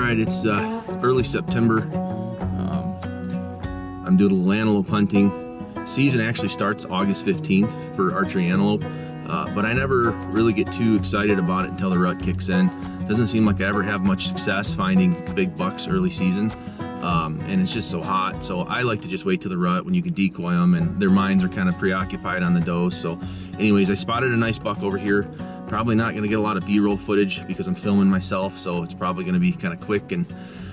Alright, it's early September. I'm doing a little antelope hunting. Season actually starts August 15th for archery antelope, but I never really get too excited about it until the rut kicks in. Doesn't seem like I ever have much success finding big bucks early season, and it's just so hot. So I like to just wait till the rut when you can decoy them and their minds are kind of preoccupied on the does. So anyways, I spotted a nice buck over here. Probably not going to get a lot of B-roll footage because I'm filming myself, so it's probably going to be kind of quick and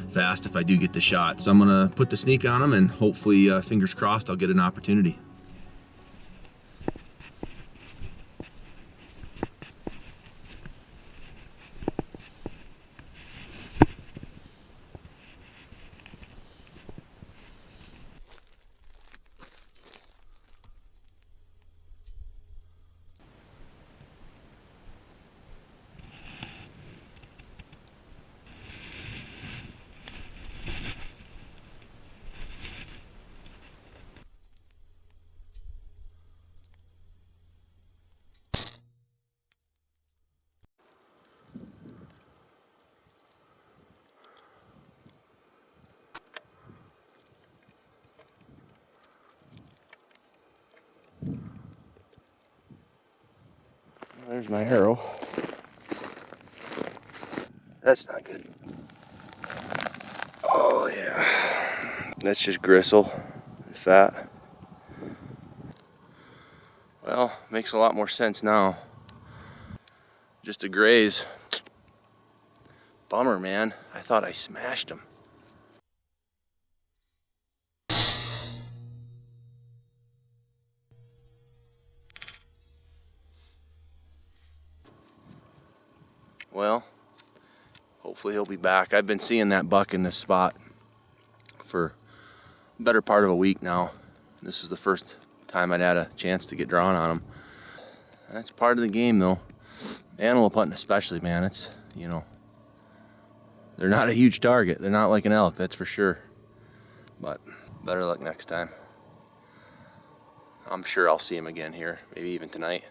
fast if I do get the shot. So I'm going to put the sneak on him and hopefully, fingers crossed, I'll get an opportunity. There's my arrow. That's not good. Oh yeah, that's just gristle and fat. Well, makes a lot more sense now. Just a graze. Bummer, man. I thought I smashed him. Well, hopefully he'll be back. I've been seeing that buck in this spot for the better part of a week now. This is the first time I'd had a chance to get drawn on him. That's part of the game though. Antelope hunting especially, man, it's, you know, they're not a huge target. They're not like an elk, that's for sure. But better luck next time. I'm sure I'll see him again here, maybe even tonight.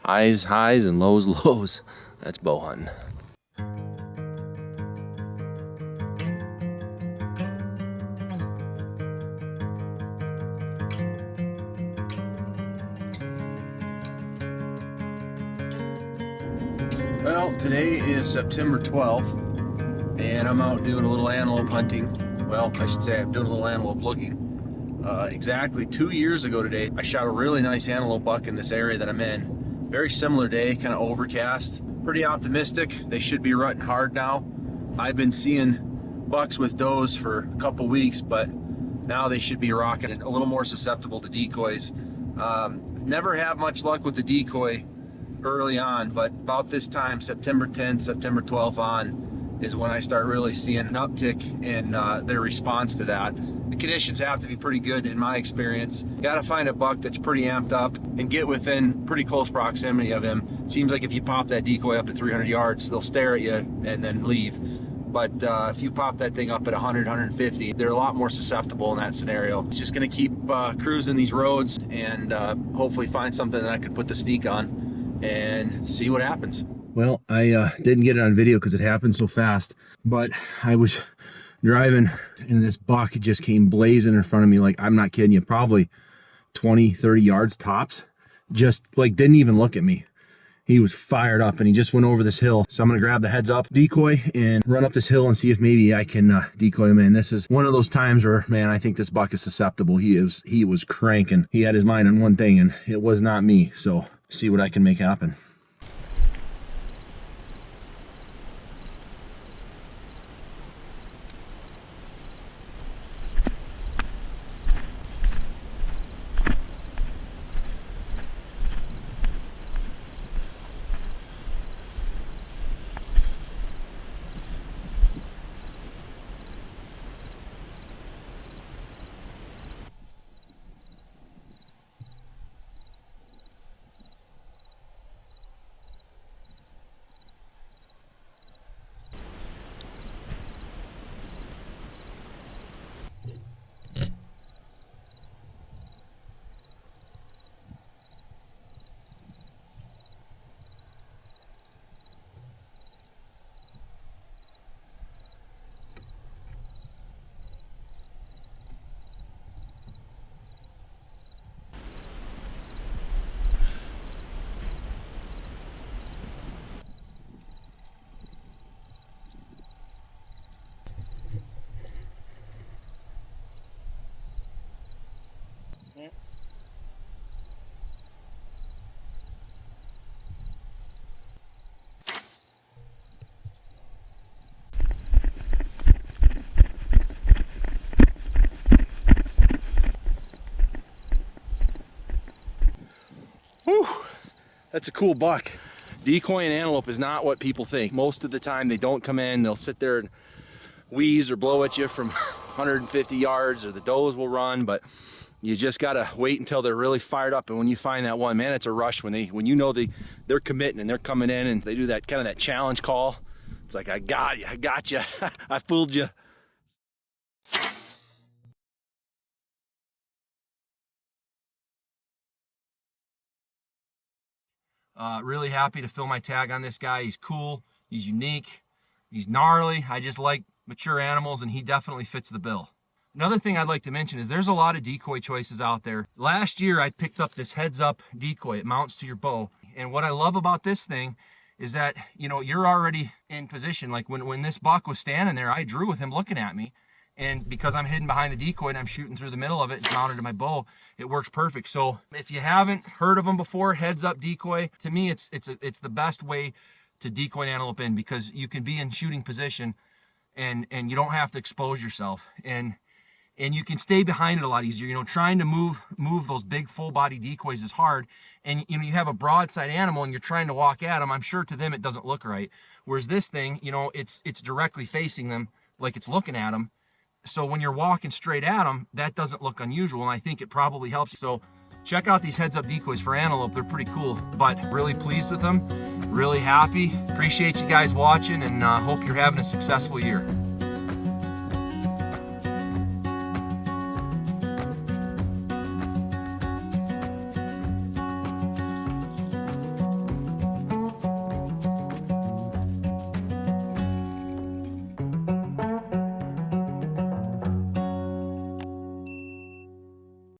Highs, highs, and lows, lows. That's bow hunting. Well, today is September 12th, and I'm out doing a little antelope hunting. Well, I should say I'm doing a little antelope looking. Exactly 2 years ago today, I shot a really nice antelope buck in this area that I'm in. Very similar day, kind of overcast. Pretty optimistic. They should be rutting hard now. I've been seeing bucks with does for a couple weeks, but now they should be rocking and a little more susceptible to decoys. Never have much luck with the decoy early on, but about this time, September 10th, September 12th on, is when I start really seeing an uptick in their response to that. The conditions have to be pretty good in my experience. You gotta find a buck that's pretty amped up and get within pretty close proximity of him. Seems like if you pop that decoy up at 300 yards, they'll stare at you and then leave. But if you pop that thing up at 100, 150, they're a lot more susceptible in that scenario. Just gonna keep cruising these roads and hopefully find something that I could put the sneak on and see what happens. Well, I didn't get it on video because it happened so fast, but I was driving and this buck just came blazing in front of me, like, I'm not kidding you, probably 20, 30 yards tops. Just like didn't even look at me. He was fired up and he just went over this hill. So I'm gonna grab the heads up decoy and run up this hill and see if maybe I can decoy him in. This is one of those times where, man, I think this buck is susceptible. He was cranking. He had his mind on one thing and it was not me. So see what I can make happen. Whew, that's a cool buck. Decoying antelope is not what people think. Most of the time they don't come in, they'll sit there and wheeze or blow at you from 150 yards, or the does will run, but you just gotta wait until they're really fired up. And when you find that one, man, it's a rush when you know they're committing and they're coming in and they do that kind of that challenge call. It's like, I got you, I fooled you. Really happy to fill my tag on this guy. He's cool, he's unique, he's gnarly. I just like mature animals, and he definitely fits the bill. Another thing I'd like to mention is there's a lot of decoy choices out there. Last year I picked up this heads up decoy. It mounts to your bow. And what I love about this thing is that, you know, you're already in position. Like when this buck was standing there, I drew with him looking at me. And because I'm hidden behind the decoy and I'm shooting through the middle of it, it's mounted to my bow, it works perfect. So if you haven't heard of them before, heads up decoy, to me it's the best way to decoy an antelope in, because you can be in shooting position and you don't have to expose yourself. And you can stay behind it a lot easier. You know, trying to move those big full body decoys is hard. And you know, you have a broadside animal and you're trying to walk at them. I'm sure to them it doesn't look right. Whereas this thing, you know, it's directly facing them, like it's looking at them. So when you're walking straight at them, that doesn't look unusual, and I think it probably helps you. So check out these heads up decoys for antelope. They're pretty cool, but really pleased with them, really happy. Appreciate you guys watching, and hope you're having a successful year.